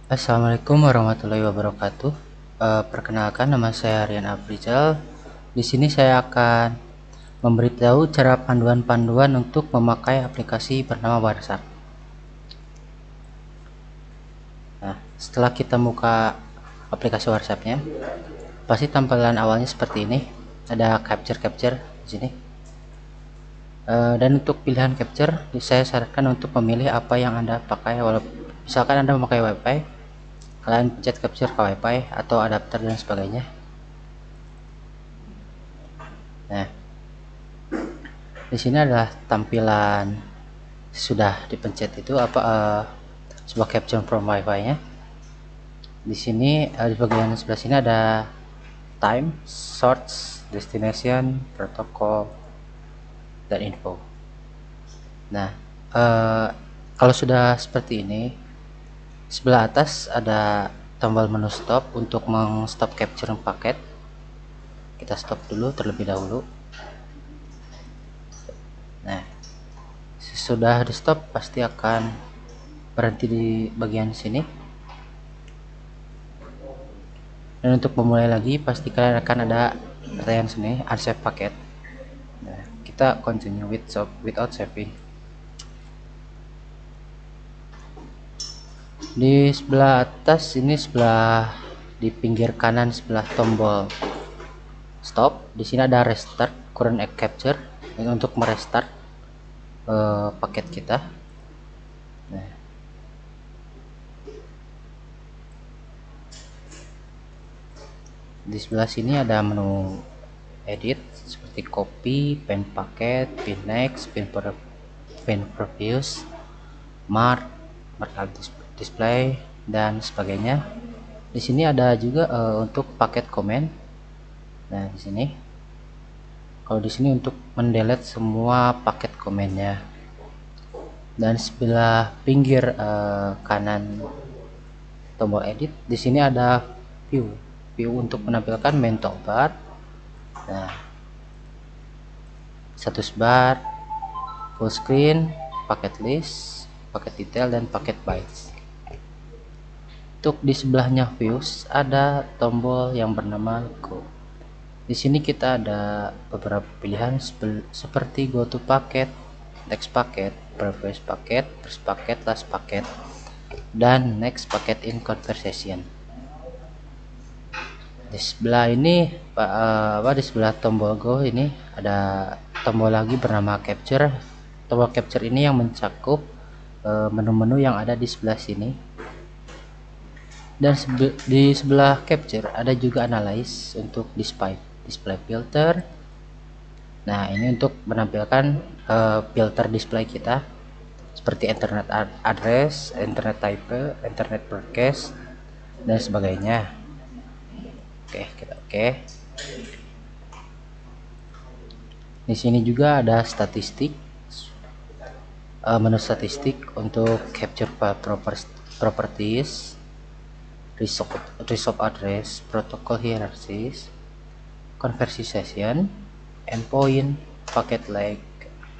Assalamualaikum warahmatullahi wabarakatuh. Perkenalkan, nama saya Rian Afrizal. Di sini saya akan memberitahu cara panduan-panduan untuk memakai aplikasi bernama WhatsApp. Nah, setelah kita buka aplikasi WhatsAppnya, pasti tampilan awalnya seperti ini. Ada capture di sini. Dan untuk pilihan capture, saya sarankan untuk memilih apa yang Anda pakai. Misalkan Anda memakai WiFi, kalian pencet capture ke WiFi atau adapter dan sebagainya. Nah, di sini adalah tampilan sudah dipencet itu sebuah capture from WiFi-nya. Di sini di bagian sebelah sini ada time, source, destination, protokol, dan info. Nah, kalau sudah seperti ini, sebelah atas ada tombol menu stop untuk stop capture paket. Kita stop dulu terlebih dahulu. Nah, sesudah di stop pasti akan berhenti di bagian sini. Dan untuk memulai lagi pasti kalian akan ada pertanyaan sini, unsave paket. Nah, kita continue without saving. Di sebelah atas ini, di pinggir kanan sebelah tombol stop, di sini ada restart current capture. Ini untuk merestart paket kita. Nah, di sebelah sini ada menu edit seperti copy, pin paket, pin next, pin previous, mark display, dan sebagainya. Di sini ada juga untuk paket komen. Nah, di sini kalau di sini untuk mendelete semua paket komennya. Dan sebelah pinggir kanan tombol edit, di sini ada view untuk menampilkan main toolbar. Nah, status bar, full screen, paket list, paket detail, dan paket bytes. Untuk di sebelahnya views ada tombol yang bernama go. Di sini kita ada beberapa pilihan seperti go to paket, next paket, previous paket, first paket, last paket, dan next paket in conversation. Di sebelah ini di sebelah tombol go ini ada tombol lagi bernama capture. Tombol capture ini yang mencakup menu-menu yang ada di sebelah sini. Dan di sebelah capture ada juga analyze untuk display filter. Nah, ini untuk menampilkan filter display kita seperti internet address, internet type, internet broadcast, dan sebagainya. Oke, kita oke. Di sini juga ada statistik, menu statistik untuk capture properties, resolve address, protocol hierarchies, conversion session, endpoint, packet like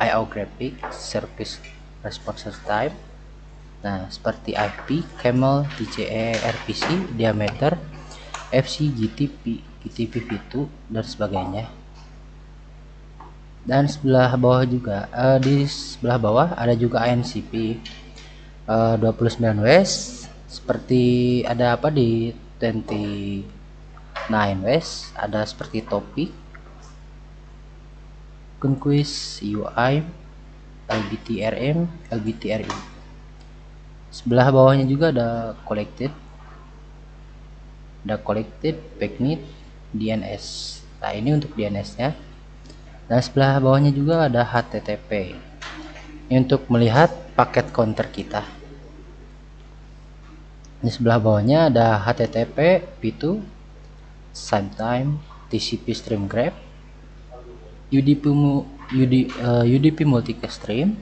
IO graphic, service response time. Nah, seperti IP, camel, TCE, RPC, diameter, FC, GTP, v2, dan sebagainya. Dan sebelah bawah juga di sebelah bawah ada juga INCP 29 West, seperti ada apa di 29 West, ada seperti topik, conquest, UI, LBTRM, LBTRI. Sebelah bawahnya juga ada collected, backnet, DNS. Nah, ini untuk DNS nya. Dan sebelah bawahnya juga ada HTTP. Ini untuk melihat paket counter kita. Di sebelah bawahnya ada HTTP, P2, SignTime, TCP Stream Grab, UDP Multicast Stream,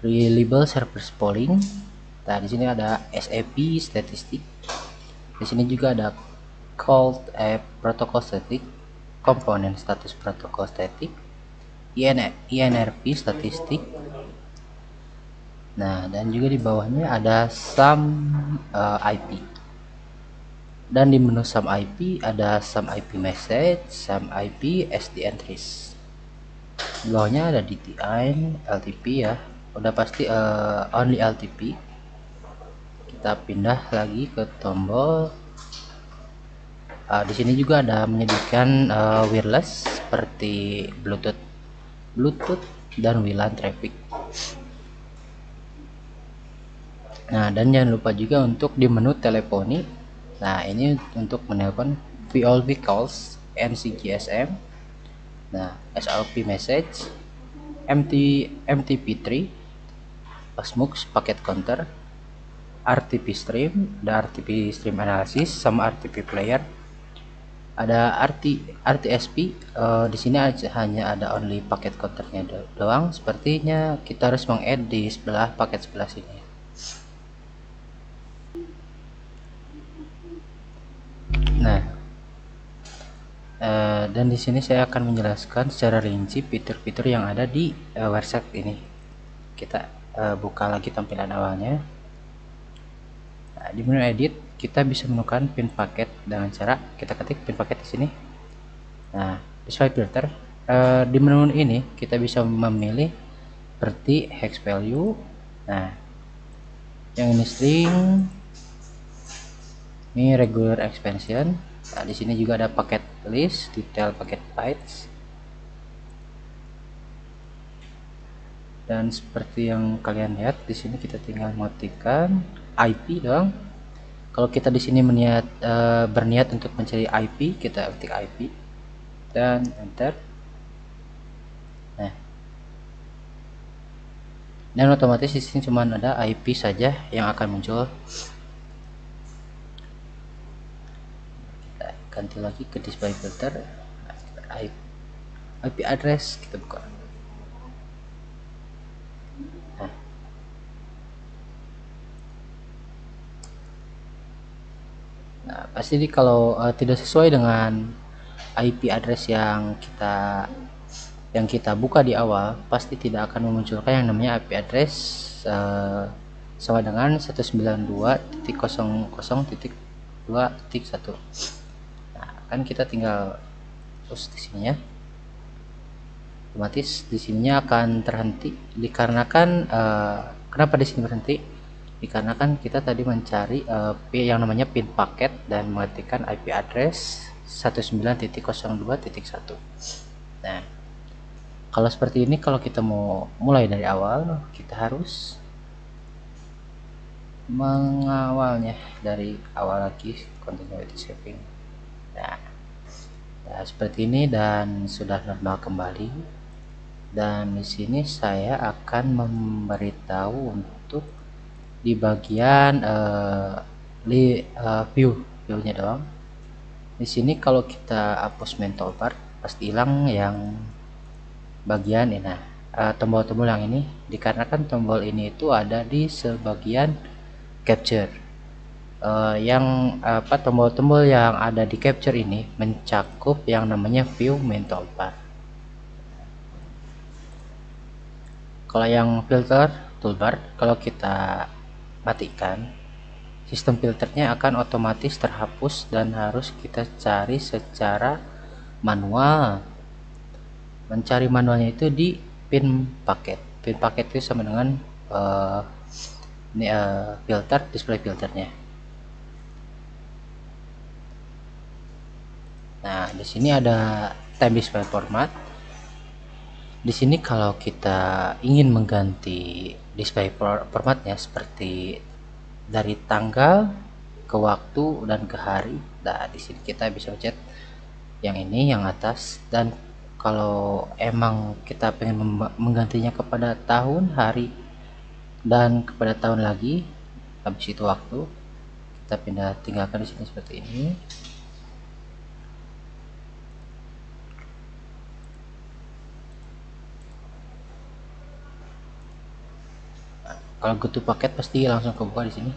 Reliable Service Polling. Nah, di sini ada SAP statistik. Di sini juga ada called protocol static, component status protocol static, INRP statistik. Nah, dan juga di bawahnya ada some IP. Dan di menu some IP ada some IP message, some IP SD entries. Di bawahnya ada DTI, LTP ya. Udah pasti only LTP. Kita pindah lagi ke tombol. Di sini juga ada menyediakan wireless seperti Bluetooth dan WLAN traffic. Nah, dan jangan lupa juga untuk di menu teleponi. Nah, ini untuk menelpon VoLV calls, NCGSM. Nah, SLP message, MTP3, SMUX packet counter, RTP stream, ada RTP stream analysis sama RTP player. Ada RTSP. Di sini hanya ada only paket counternya doang. Sepertinya kita harus meng-add di sebelah paket sebelah sini. Nah, dan di sini saya akan menjelaskan secara rinci fitur-fitur yang ada di website ini. Kita buka lagi tampilan awalnya. Nah, di menu edit kita bisa menemukan pin paket dengan cara kita ketik pin paket di sini. Nah, display filter, di menu ini kita bisa memilih seperti hex value. Nah, yang ini string, ini regular expansion. Nah, di sini juga ada paket list, detail paket bytes. Dan seperti yang kalian lihat di sini kita tinggal matikan IP dong. Kalau kita di sini berniat untuk mencari IP, kita ketik IP dan enter. Nah, dan otomatis di sini cuma ada IP saja yang akan muncul. Kita ganti lagi ke display filter. Nah, IP address kita buka. Nah, pasti kalau tidak sesuai dengan IP address yang kita buka di awal, pasti tidak akan memunculkan yang namanya IP address sama dengan 192.00.2.1. Nah, kan kita tinggal terus di sini ya. Otomatis di sininya akan terhenti dikarenakan kenapa di sini berhenti? Dikarenakan kita tadi mencari yang namanya pin paket dan mengetikkan IP address 19.02.1. Nah, kalau seperti ini, kalau kita mau mulai dari awal, kita harus mengawalnya dari awal lagi, continuity saving. Nah, seperti ini dan sudah normal kembali. Dan di sini saya akan memberitahu untuk di bagian view-nya doang. Di sini kalau kita hapus main toolbar pasti hilang yang bagian ini. Nah, tombol-tombol yang ini dikarenakan tombol ini itu ada di sebagian capture. Tombol-tombol yang ada di capture ini mencakup yang namanya view main toolbar. Kalau yang filter toolbar, kalau kita matikan, sistem filternya akan otomatis terhapus dan harus kita cari secara manual. Mencari manualnya itu di pin paket. Pin paket itu sama dengan filter, display filternya. Nah, di sini ada time display format. Di sini kalau kita ingin mengganti display formatnya seperti dari tanggal ke waktu dan ke hari, nah di sini kita bisa pencet yang ini yang atas. Dan kalau emang kita pengen menggantinya kepada tahun, hari, dan kepada tahun lagi, habis itu waktu, kita tinggalkan di sini seperti ini. Kalau go to paket pasti langsung ke bawah di sini.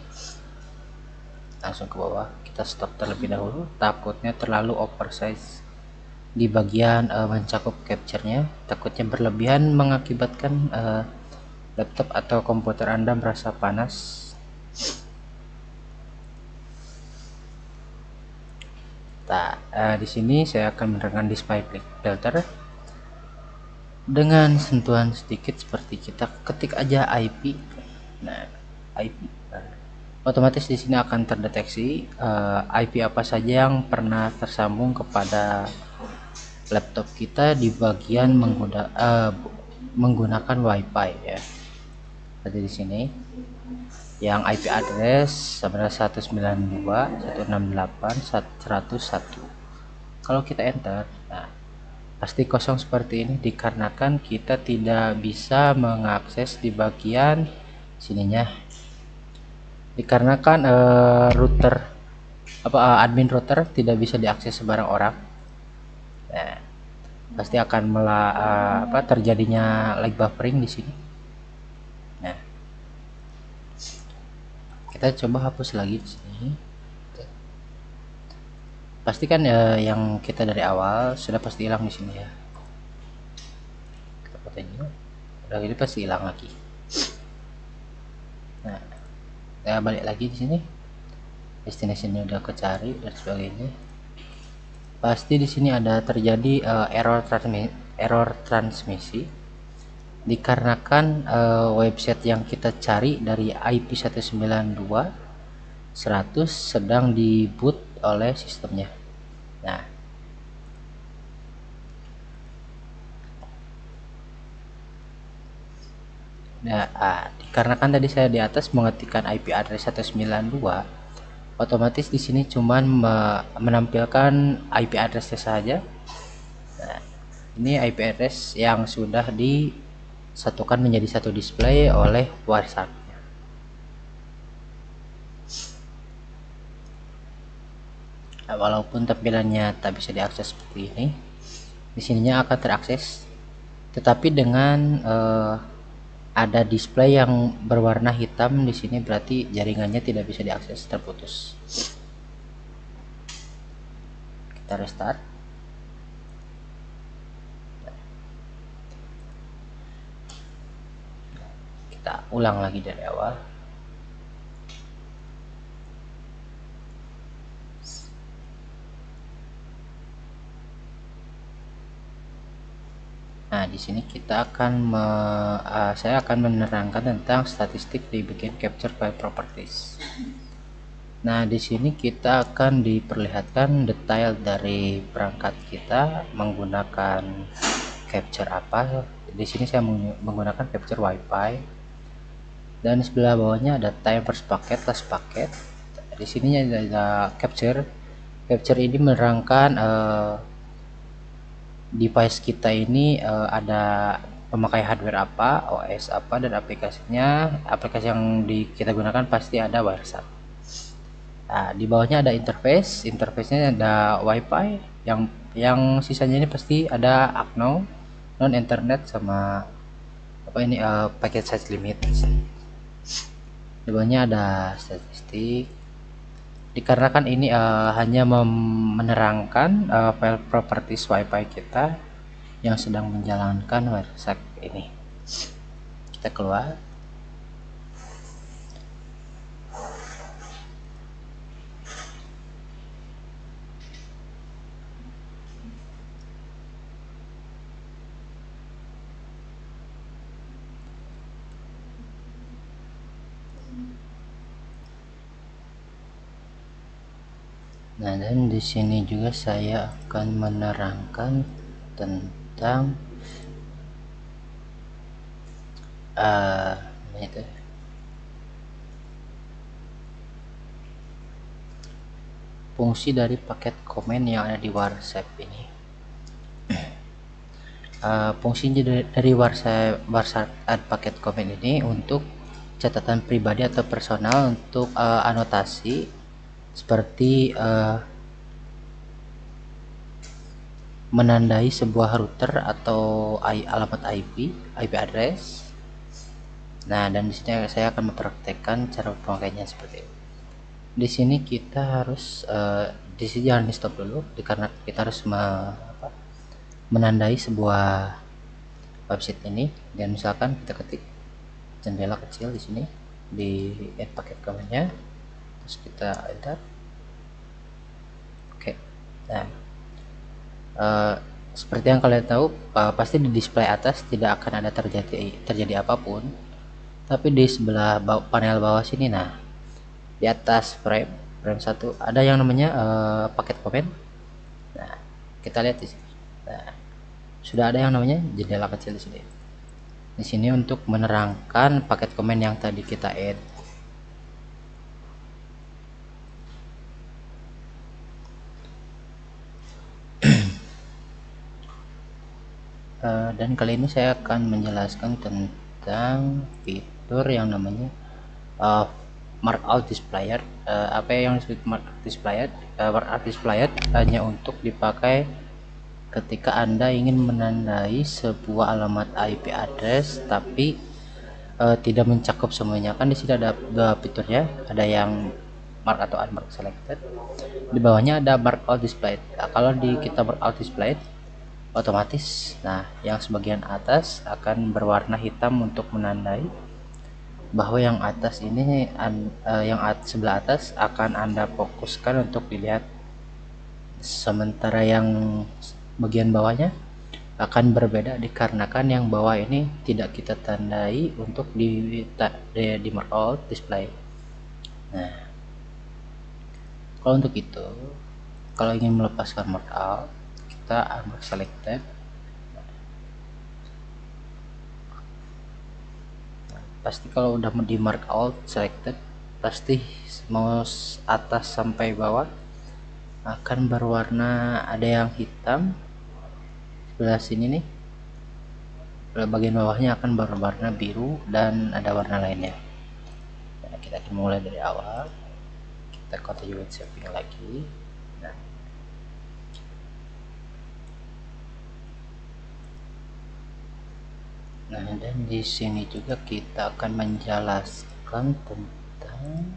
Langsung ke bawah. Kita stop terlebih dahulu, takutnya terlalu oversize di bagian mencakup capture-nya, takutnya berlebihan mengakibatkan laptop atau komputer Anda merasa panas, di sini saya akan menerangkan display filter dengan sentuhan sedikit seperti kita ketik aja IP. Nah, IP otomatis di sini akan terdeteksi IP apa saja yang pernah tersambung kepada laptop kita di bagian menggunakan WiFi ya. Jadi di sini yang IP address sebenarnya 192.168.101. Kalau kita enter, nah pasti kosong seperti ini dikarenakan kita tidak bisa mengakses di bagian sininya, dikarenakan router admin router tidak bisa diakses sembarang orang. Nah, pasti akan terjadinya lag buffering di sini. Nah, kita coba hapus lagi di sini. Pastikan yang kita dari awal sudah pasti hilang di sini ya. Kita fotonya, udah ini pasti hilang lagi. Nah, kita balik lagi di sini. Destinasinya udah kecari dan sebagainya. Pasti di sini ada terjadi error transmisi dikarenakan website yang kita cari dari IP 192.100 sedang di boot oleh sistemnya. Nah, dikarenakan tadi saya di atas mengetikkan IP address 192, otomatis di sini cuman menampilkan IP addressnya saja. Nah, ini IP address yang sudah disatukan menjadi satu display oleh WhatsApp. Nah, walaupun tampilannya tak bisa diakses seperti ini, di sininya akan terakses, tetapi dengan ada display yang berwarna hitam di sini berarti jaringannya tidak bisa diakses, terputus. Kita restart. Kita ulang lagi dari awal. Nah, di sini kita akan saya akan menerangkan tentang statistik di bagian capture file properties. Nah, di sini kita akan diperlihatkan detail dari perangkat kita menggunakan capture apa. Di sini saya menggunakan capture WiFi. Dan sebelah bawahnya ada time first packet, last packet. Di sini ada capture. Capture ini menerangkan device kita ini ada pemakai hardware apa, OS apa, dan aplikasinya. Aplikasi yang kita gunakan pasti ada WhatsApp. Nah, di bawahnya ada interface. Interface-nya ada WiFi. Yang sisanya ini pasti ada ACNO, non internet, sama apa ini packet size limit. Di bawahnya ada statistik. Dikarenakan ini hanya menerangkan file properties WiFi kita yang sedang menjalankan WhatsApp ini. Kita keluar. Nah, dan di sini juga saya akan menerangkan tentang fungsi dari paket komen yang ada di WhatsApp ini. Fungsinya dari WhatsApp add paket komen ini untuk catatan pribadi atau personal, untuk anotasi seperti menandai sebuah router atau alamat IP address. Nah, dan di sini saya akan mempraktekkan cara pemakaiannya seperti ini. Di sini kita harus di sini jangan di stop dulu, karena kita harus menandai sebuah website ini. Dan misalkan kita ketik jendela kecil di sini di add paket command-nya, terus kita enter. Oke. Nah, seperti yang kalian tahu, pasti di display atas tidak akan ada terjadi apapun, tapi di sebelah panel bawah sini, nah di atas frame 1 ada yang namanya paket komen. Nah, kita lihat di sini. Nah, sudah ada yang namanya jendela kecil di sini. Di sini untuk menerangkan paket komen yang tadi kita add. Dan kali ini saya akan menjelaskan tentang fitur yang namanya markout displayer. Apa yang disebut markout displayer? Markout displayer hanya untuk dipakai ketika Anda ingin menandai sebuah alamat IP address tapi tidak mencakup semuanya. Kan di sini ada dua fiturnya, ada yang mark atau unmark selected. Di bawahnya ada markout display. Nah, kalau kita markout display otomatis, nah yang sebagian atas akan berwarna hitam untuk menandai bahwa yang atas ini sebelah atas akan Anda fokuskan untuk dilihat, sementara yang bagian bawahnya akan berbeda dikarenakan yang bawah ini tidak kita tandai untuk di markout display. Nah, kalau untuk itu, kalau ingin melepaskan markout, kita unmark selected. Pasti kalau udah di markout selected, pasti mau atas sampai bawah akan berwarna, ada yang hitam sebelah sini nih, bagian bawahnya akan berwarna biru dan ada warna lainnya. Nah, kita akan mulai dari awal, kita continue with saving lagi. Nah, dan di sini juga kita akan menjelaskan tentang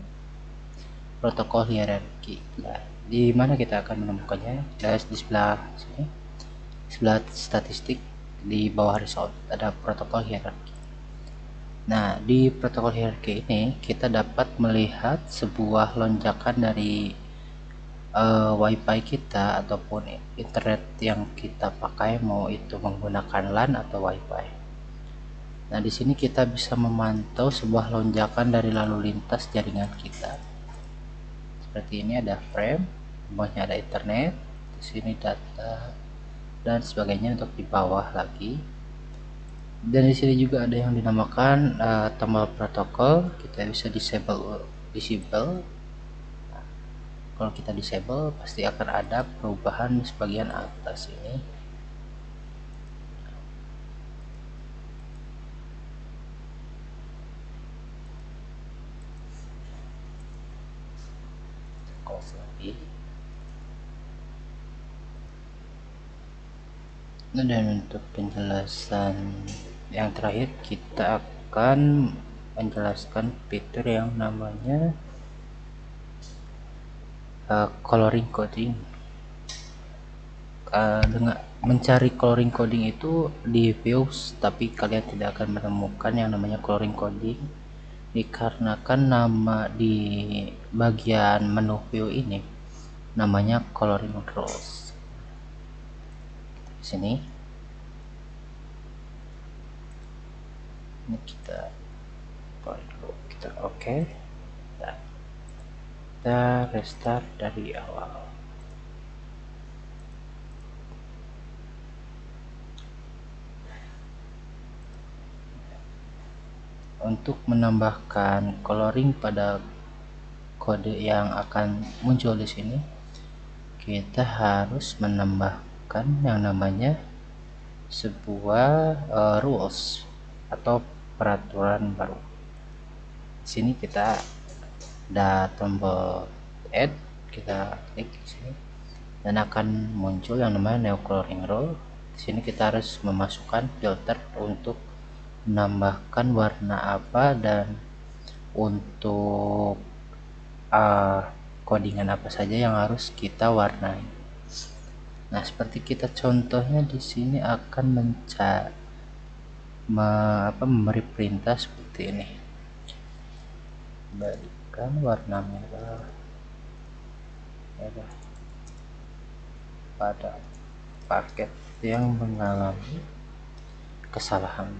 protokol hierarki. Nah, di mana kita akan menemukannya? Di sebelah sini, sebelah statistik di bawah result ada protokol hierarki. Nah, di protokol hierarki ini kita dapat melihat sebuah lonjakan dari WiFi kita ataupun internet yang kita pakai, mau itu menggunakan LAN atau WiFi. Nah, di sini kita bisa memantau sebuah lonjakan dari lalu lintas jaringan kita. Seperti ini ada frame, bawahnya ada internet, di sini data dan sebagainya untuk di bawah lagi. Dan di sini juga ada yang dinamakan tombol protokol, kita bisa disable. Nah, kalau kita disable pasti akan ada perubahan di bagian atas ini. Nah, dan untuk penjelasan yang terakhir kita akan menjelaskan fitur yang namanya coloring coding. Dengan mencari coloring coding itu di views, tapi kalian tidak akan menemukan yang namanya coloring coding dikarenakan nama di bagian menu view ini namanya coloring rules. Sini ini kita oke. Nah, kita restart dari awal. Untuk menambahkan coloring pada kode yang akan muncul di sini, kita harus menambahkan yang namanya sebuah rules atau peraturan baru. Di sini kita ada tombol add, kita klik di sini dan akan muncul yang namanya new coloring rule. Di sini kita harus memasukkan filter untuk menambahkan warna apa dan untuk codingan apa saja yang harus kita warnai. Nah, seperti kita contohnya di sini akan memberi perintah seperti ini, berikan warna merah pada paket yang mengalami kesalahan.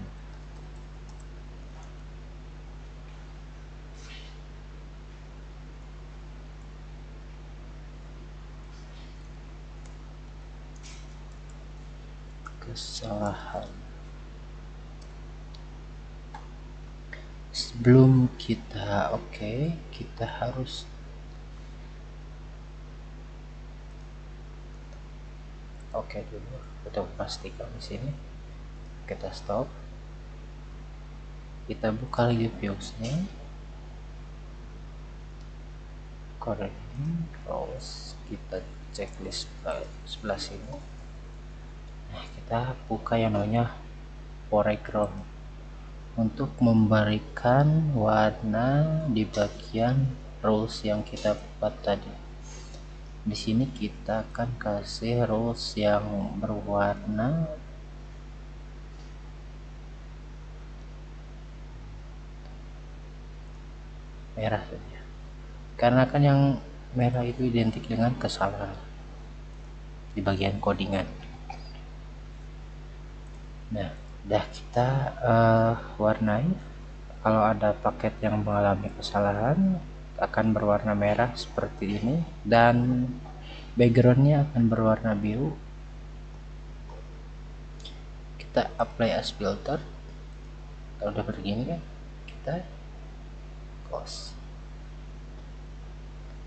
Sebelum kita kita harus dulu, kita pastikan di sini, kita stop, kita buka lagi viewsnya, terus kita checklist sebelah sini. Nah, kita buka yang namanya foreground untuk memberikan warna di bagian rules yang kita buat tadi. Di sini kita akan kasih rules yang berwarna merah saja, karena kan yang merah itu identik dengan kesalahan di bagian codingan. Nah, udah kita warnai. Kalau ada paket yang mengalami kesalahan akan berwarna merah seperti ini, dan backgroundnya akan berwarna biru. Kita apply as filter. Kalau udah begini kan, kita close.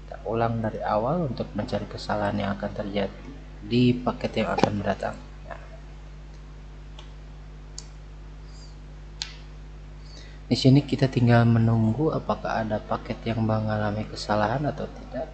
Kita ulang dari awal untuk mencari kesalahan yang akan terjadi di paket yang akan datang. Di sini kita tinggal menunggu apakah ada paket yang mengalami kesalahan atau tidak.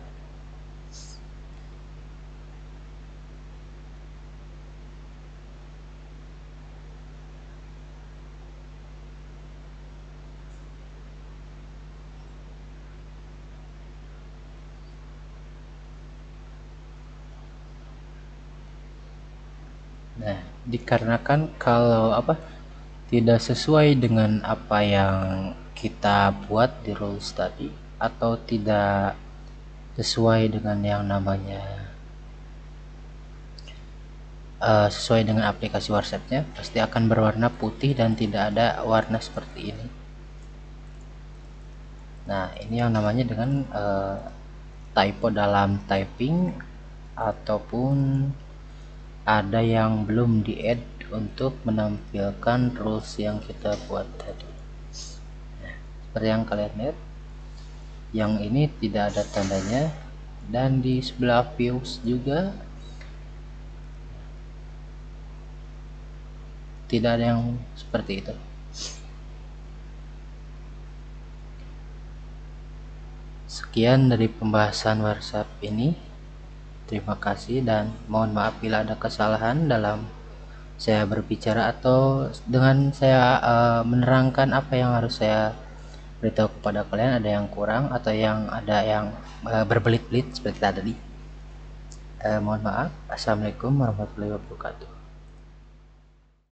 Nah, dikarenakan kalau tidak sesuai dengan apa yang kita buat di rules tadi, atau tidak sesuai dengan yang namanya sesuai dengan aplikasi WhatsApp-nya, pasti akan berwarna putih dan tidak ada warna seperti ini. Nah, ini yang namanya dengan typo dalam typing, ataupun ada yang belum di-add untuk menampilkan rules yang kita buat tadi. Nah, seperti yang kalian lihat, yang ini tidak ada tandanya, dan di sebelah views juga tidak ada yang seperti itu. Sekian dari pembahasan WhatsApp ini. Terima kasih dan mohon maaf bila ada kesalahan dalam saya berbicara atau dengan saya menerangkan apa yang harus saya beritahu kepada kalian. Ada yang kurang atau ada yang berbelit-belit seperti tadi. Mohon maaf. Assalamualaikum warahmatullahi wabarakatuh.